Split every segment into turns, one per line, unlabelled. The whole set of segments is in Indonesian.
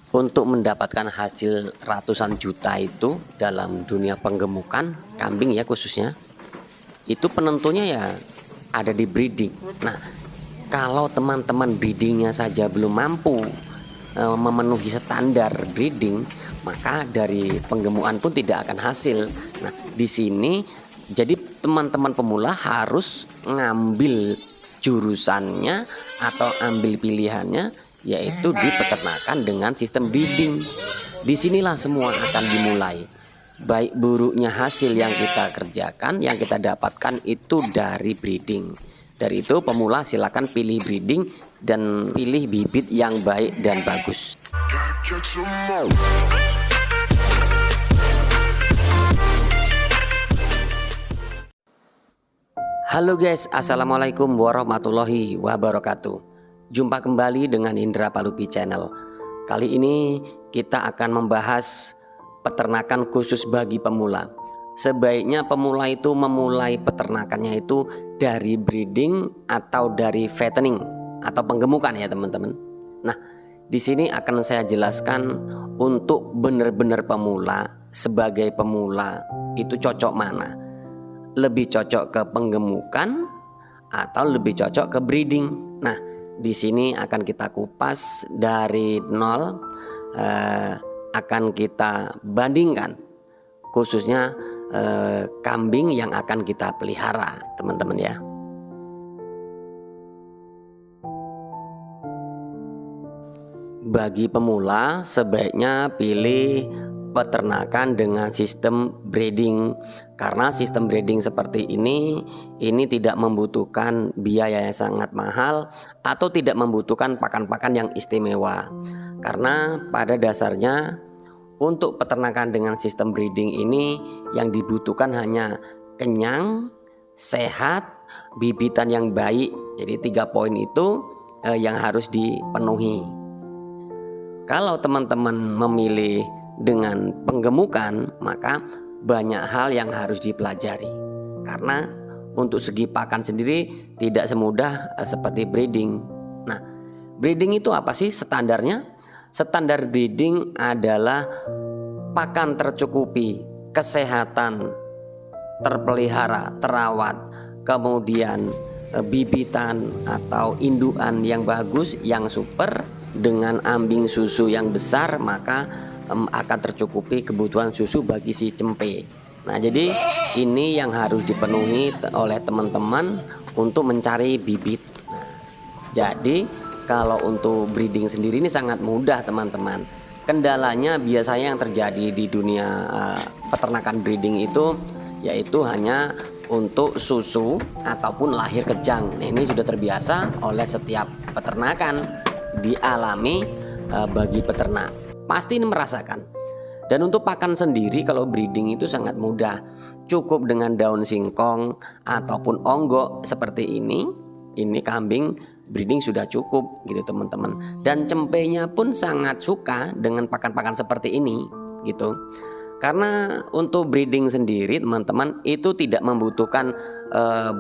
Untuk mendapatkan hasil ratusan juta itu dalam dunia penggemukan kambing ya khususnya, itu penentunya ya ada di breeding. Nah, kalau teman-teman breedingnya saja belum mampu memenuhi standar breeding, maka dari penggemukan pun tidak akan hasil. Nah, di sini jadi teman-teman pemula harus ngambil jurusannya atau ambil pilihannya yaitu di peternakan dengan sistem breeding. Disinilah semua akan dimulai. Baik buruknya hasil yang kita kerjakan, yang kita dapatkan itu dari breeding. Dari itu pemula silakan pilih breeding dan pilih bibit yang baik dan bagus. Halo guys, assalamualaikum warahmatullahi wabarakatuh. Jumpa kembali dengan Indra Palupi Channel. Kali ini kita akan membahas peternakan khusus bagi pemula. Sebaiknya pemula itu memulai peternakannya itu dari breeding atau dari fattening atau penggemukan ya teman-teman. Nah, di sini akan saya jelaskan untuk benar-benar pemula. Sebagai pemula itu cocok mana? Lebih cocok ke penggemukan atau lebih cocok ke breeding. Nah, di sini akan kita kupas dari nol, akan kita bandingkan khususnya kambing yang akan kita pelihara, teman-teman ya. Bagi pemula sebaiknya pilih peternakan dengan sistem breeding, karena sistem breeding seperti ini tidak membutuhkan biaya yang sangat mahal atau tidak membutuhkan pakan-pakan yang istimewa. Karena pada dasarnya untuk peternakan dengan sistem breeding ini yang dibutuhkan hanya kenyang, sehat, bibitan yang baik. Jadi 3 poin itu yang harus dipenuhi. Kalau teman-teman memilih dengan penggemukan, maka banyak hal yang harus dipelajari. Karena untuk segi pakan sendiri tidak semudah seperti breeding. Nah, breeding itu apa sih standarnya? Standar breeding adalah pakan tercukupi, kesehatan terpelihara, terawat, kemudian bibitan atau indukan yang bagus, yang super, dengan ambing susu yang besar, maka akan tercukupi kebutuhan susu bagi si cempe. Nah, jadi ini yang harus dipenuhi oleh teman-teman untuk mencari bibit. Nah, jadi kalau untuk breeding sendiri ini sangat mudah teman-teman. Kendalanya biasanya yang terjadi di dunia peternakan breeding itu yaitu hanya untuk susu ataupun lahir kejang. Nah, ini sudah terbiasa oleh setiap peternakan, dialami bagi peternak. Pasti ini merasakan. Dan untuk pakan sendiri kalau breeding itu sangat mudah. Cukup dengan daun singkong ataupun onggok seperti ini kambing breeding sudah cukup gitu teman-teman. Dan cempenya pun sangat suka dengan pakan-pakan seperti ini gitu. Karena untuk breeding sendiri teman-teman itu tidak membutuhkan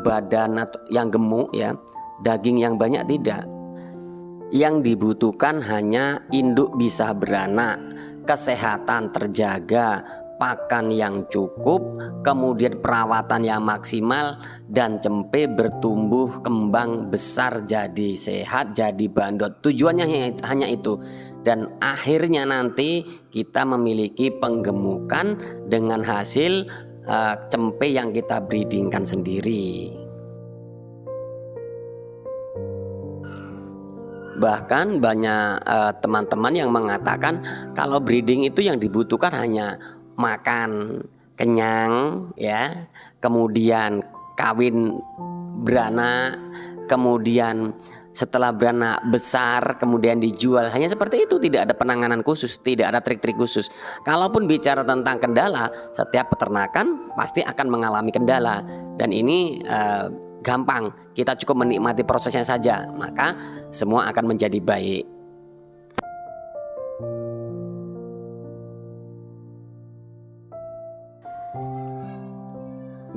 badan yang gemuk ya, daging yang banyak tidak. Yang dibutuhkan hanya induk bisa beranak, kesehatan terjaga, pakan yang cukup, kemudian perawatan yang maksimal, dan cempe bertumbuh kembang besar jadi sehat, jadi bandot. Tujuannya hanya itu. Dan akhirnya nanti kita memiliki penggemukan dengan hasil cempe yang kita breedingkan sendiri. Bahkan banyak teman-teman yang mengatakan kalau breeding itu yang dibutuhkan hanya makan kenyang ya, kemudian kawin beranak, kemudian setelah beranak besar kemudian dijual. Hanya seperti itu, tidak ada penanganan khusus, tidak ada trik-trik khusus. Kalaupun bicara tentang kendala, setiap peternakan pasti akan mengalami kendala. Dan ini gampang, kita cukup menikmati prosesnya saja, maka semua akan menjadi baik.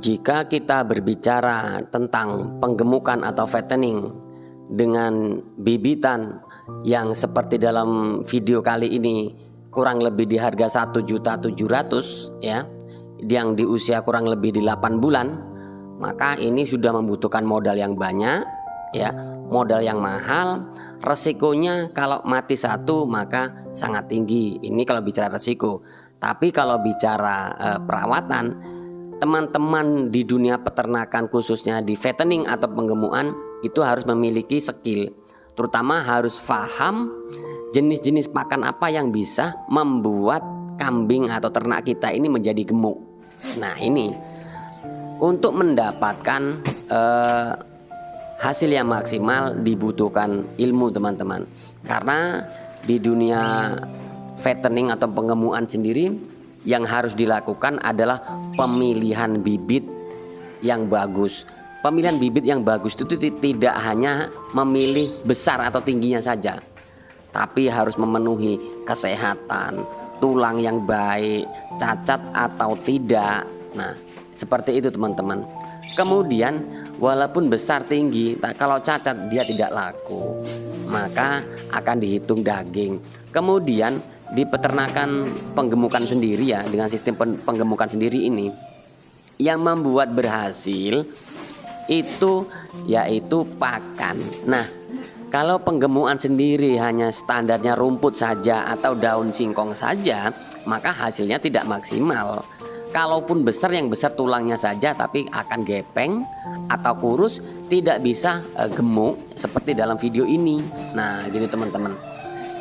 Jika kita berbicara tentang penggemukan atau fattening, dengan bibitan yang seperti dalam video kali ini kurang lebih di harga 1.700.000 ya, yang di usia kurang lebih di 8 bulan, maka ini sudah membutuhkan modal yang banyak ya, modal yang mahal. Resikonya kalau mati satu maka sangat tinggi. Ini kalau bicara resiko. Tapi kalau bicara perawatan, teman-teman di dunia peternakan khususnya di fattening atau penggemukan itu harus memiliki skill, terutama harus paham jenis-jenis pakan apa yang bisa membuat kambing atau ternak kita ini menjadi gemuk. Nah, ini untuk mendapatkan hasil yang maksimal dibutuhkan ilmu, teman-teman. Karena di dunia fattening atau penggemukan sendiri yang harus dilakukan adalah pemilihan bibit yang bagus. Pemilihan bibit yang bagus itu tidak hanya memilih besar atau tingginya saja, tapi harus memenuhi kesehatan, tulang yang baik, cacat atau tidak. Nah, seperti itu teman-teman. Kemudian walaupun besar tinggi, kalau cacat dia tidak laku, maka akan dihitung daging. Kemudian di peternakan penggemukan sendiri ya, dengan sistem penggemukan sendiri ini yang membuat berhasil itu yaitu pakan. Nah, kalau penggemukan sendiri hanya standarnya rumput saja atau daun singkong saja, maka hasilnya tidak maksimal. Kalaupun besar, yang besar tulangnya saja tapi akan gepeng atau kurus, tidak bisa gemuk seperti dalam video ini. Nah, gitu teman-teman.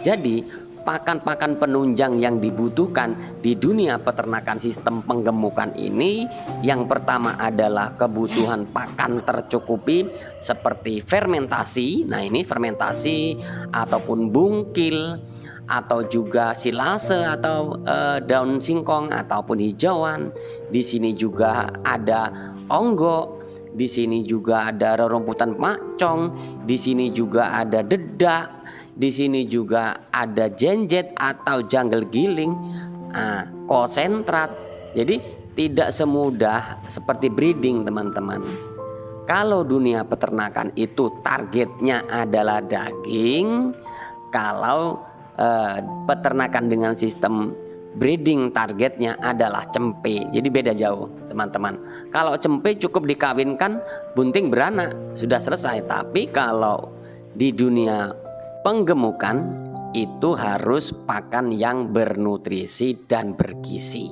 Jadi pakan-pakan penunjang yang dibutuhkan di dunia peternakan sistem penggemukan ini, yang pertama adalah kebutuhan pakan tercukupi seperti fermentasi. Nah, ini fermentasi ataupun bungkil atau juga silase atau daun singkong ataupun hijauan. Di sini juga ada onggo, di sini juga ada rerumputan macong, di sini juga ada dedak, di sini juga ada jenjet atau jungle giling, konsentrat. Jadi tidak semudah seperti breeding, teman-teman. Kalau dunia peternakan itu targetnya adalah daging, kalau peternakan dengan sistem breeding targetnya adalah cempe. Jadi beda jauh, teman-teman. Kalau cempe cukup dikawinkan, bunting beranak, sudah selesai. Tapi kalau di dunia penggemukan itu harus pakan yang bernutrisi dan bergizi.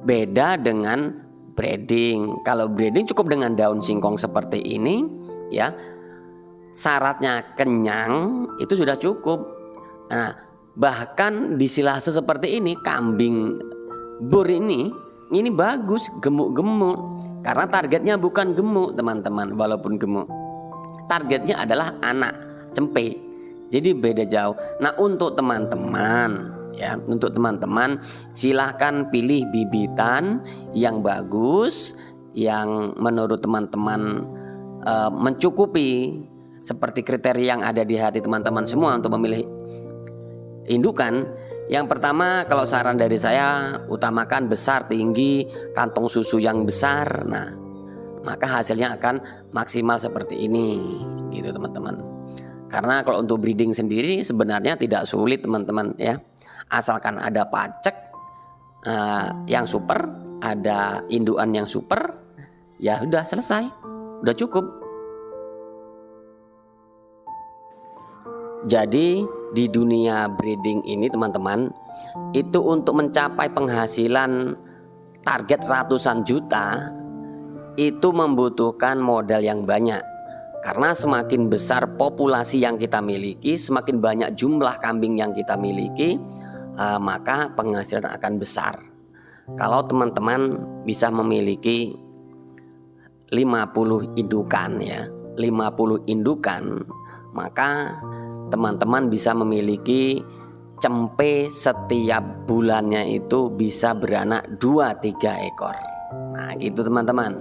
Beda dengan breeding. Kalau breeding cukup dengan daun singkong seperti ini ya, syaratnya kenyang itu sudah cukup. Nah, bahkan di silase seperti ini, kambing bur ini bagus, gemuk-gemuk. Karena targetnya bukan gemuk, teman-teman. Walaupun gemuk, targetnya adalah anak cempe. Jadi beda jauh. Nah, untuk teman-teman ya, untuk teman-teman silahkan pilih bibitan yang bagus, yang menurut teman-teman mencukupi seperti kriteria yang ada di hati teman-teman semua untuk memilih indukan. Yang pertama, kalau saran dari saya, utamakan besar, tinggi, kantong susu yang besar. Nah, maka hasilnya akan maksimal seperti ini, gitu teman-teman. Karena kalau untuk breeding sendiri sebenarnya tidak sulit, teman-teman ya. Asalkan ada pacek yang super, ada indukan yang super, ya udah selesai, udah cukup. Jadi di dunia breeding ini, teman-teman, itu untuk mencapai penghasilan target ratusan juta itu membutuhkan modal yang banyak. Karena semakin besar populasi yang kita miliki, semakin banyak jumlah kambing yang kita miliki, maka penghasilan akan besar. Kalau teman-teman bisa memiliki 50 indukan ya, 50 indukan, maka teman-teman bisa memiliki cempe setiap bulannya itu bisa beranak 2-3 ekor. Nah, gitu teman-teman.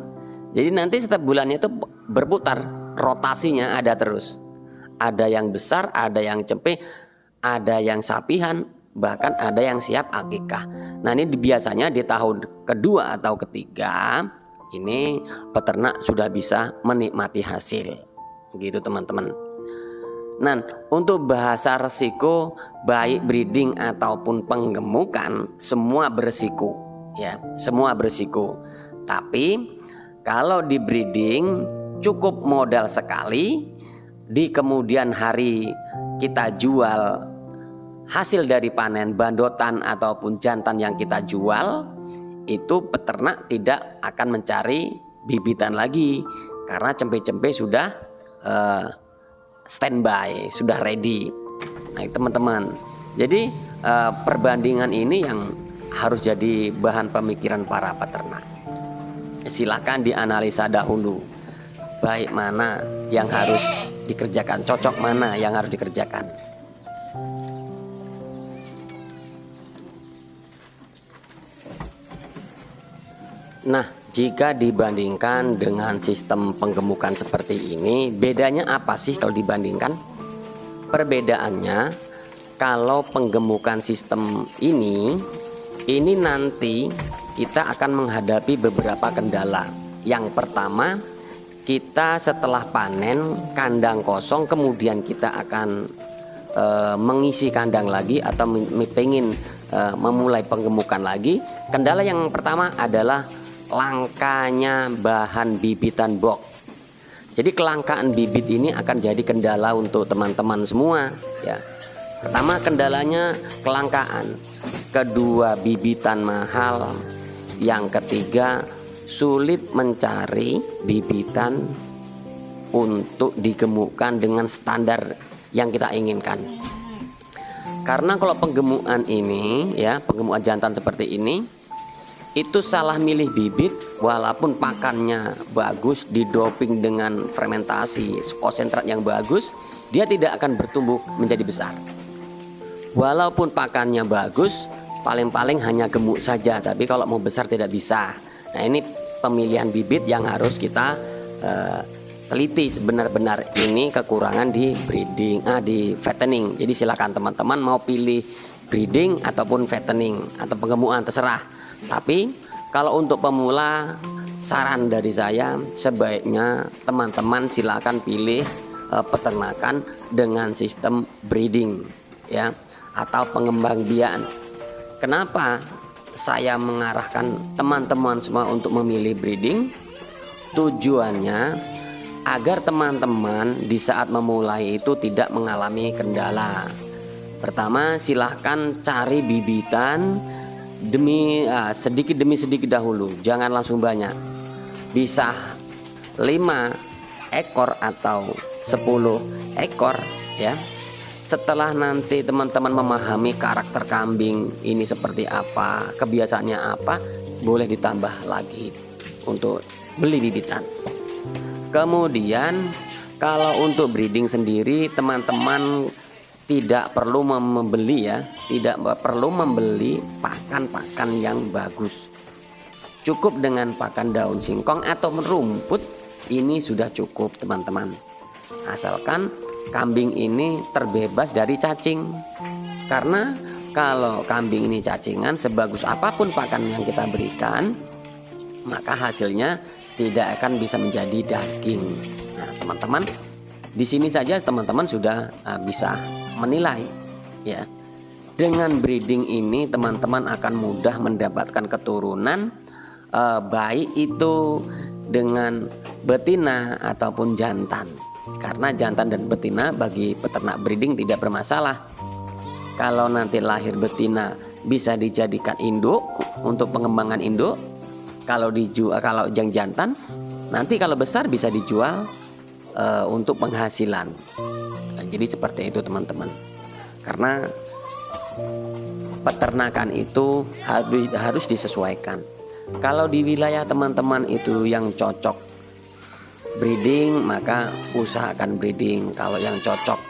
Jadi nanti setiap bulannya itu berputar, rotasinya ada terus. Ada yang besar, ada yang cempe, ada yang sapihan, bahkan ada yang siap akikah. Nah, ini biasanya di tahun kedua atau ketiga ini peternak sudah bisa menikmati hasil. Gitu teman-teman. Nah, untuk bahasa resiko baik breeding ataupun penggemukan semua beresiko ya, semua beresiko. Tapi kalau di breeding cukup modal sekali, di kemudian hari kita jual hasil dari panen bandotan ataupun jantan yang kita jual, itu peternak tidak akan mencari bibitan lagi karena cempe-cempe sudah standby, sudah ready. Nah teman-teman, jadi perbandingan ini yang harus jadi bahan pemikiran para peternak. Silakan dianalisa dahulu, baik mana yang harus dikerjakan, cocok mana yang harus dikerjakan. Nah, jika dibandingkan dengan sistem penggemukan seperti ini, bedanya apa sih kalau dibandingkan? Perbedaannya, kalau penggemukan sistem ini nanti kita akan menghadapi beberapa kendala. Yang pertama, kita setelah panen kandang kosong, kemudian kita akan mengisi kandang lagi atau pengen memulai penggemukan lagi. Kendala yang pertama adalah langkanya bahan bibitan box. Jadi kelangkaan bibit ini akan jadi kendala untuk teman-teman semua ya. Pertama kendalanya kelangkaan, kedua bibitan mahal, yang ketiga sulit mencari bibitan untuk digemukkan dengan standar yang kita inginkan. Karena kalau penggemukan ini ya, penggemukan jantan seperti ini itu salah milih bibit, walaupun pakannya bagus, didoping dengan fermentasi konsentrat yang bagus, dia tidak akan bertumbuh menjadi besar. Walaupun pakannya bagus, paling-paling hanya gemuk saja, tapi kalau mau besar tidak bisa. Nah ini pemilihan bibit yang harus kita teliti sebenar-benar. Ini kekurangan di breeding, di fattening. Jadi silakan teman-teman mau pilih breeding ataupun fattening atau penggemukan terserah. Tapi kalau untuk pemula, saran dari saya sebaiknya teman-teman silakan pilih peternakan dengan sistem breeding ya, atau pengembangbiakan. Kenapa saya mengarahkan teman-teman semua untuk memilih breeding? Tujuannya agar teman-teman di saat memulai itu tidak mengalami kendala. Pertama, silahkan cari bibitan sedikit demi sedikit dahulu, jangan langsung banyak. Bisa 5 ekor atau 10 ekor ya. Setelah nanti teman-teman memahami karakter kambing ini seperti apa, kebiasaannya apa, boleh ditambah lagi untuk beli bibitan. Kemudian kalau untuk breeding sendiri, teman-teman tidak perlu membeli ya, tidak perlu membeli pakan-pakan yang bagus. Cukup dengan pakan daun singkong atau rumput ini sudah cukup teman-teman. Asalkan kambing ini terbebas dari cacing. Karena kalau kambing ini cacingan, sebagus apapun pakan yang kita berikan, maka hasilnya tidak akan bisa menjadi daging. Nah teman-teman, di sini saja teman-teman sudah bisa menilai ya. Dengan breeding ini teman-teman akan mudah mendapatkan keturunan, baik itu dengan betina ataupun jantan. Karena jantan dan betina bagi peternak breeding tidak bermasalah. Kalau nanti lahir betina bisa dijadikan induk untuk pengembangan induk. Kalau yang jantan nanti kalau besar bisa dijual untuk penghasilan. Nah, jadi seperti itu teman-teman. Karena peternakan itu harus disesuaikan. Kalau di wilayah teman-teman itu yang cocok breeding, maka usahakan breeding. Kalau yang cocok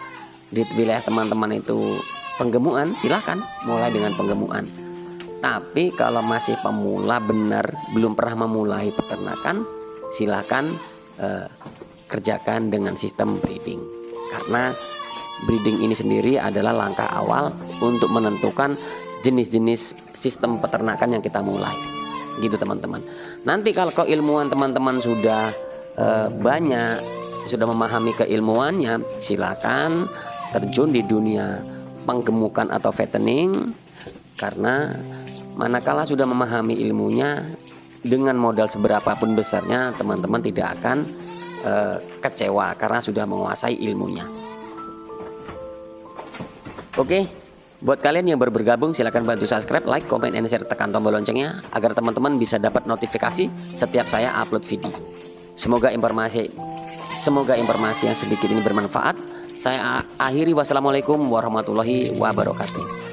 di wilayah teman-teman itu penggemukan, silakan mulai dengan penggemukan. Tapi kalau masih pemula belum pernah memulai peternakan, silakan kerjakan dengan sistem breeding. Karena breeding ini sendiri adalah langkah awal untuk menentukan jenis-jenis sistem peternakan yang kita mulai. Gitu teman-teman. Nanti kalau keilmuan teman-teman sudah banyak, sudah memahami keilmuannya, silakan terjun di dunia penggemukan atau fattening, karena manakala sudah memahami ilmunya, dengan modal seberapapun besarnya teman-teman tidak akan kecewa karena sudah menguasai ilmunya. Oke, buat kalian yang baru bergabung silahkan bantu subscribe, like, comment, and share, tekan tombol loncengnya agar teman-teman bisa dapat notifikasi setiap saya upload video. Semoga informasi yang sedikit ini bermanfaat. Saya akhiri, wassalamualaikum warahmatullahi wabarakatuh.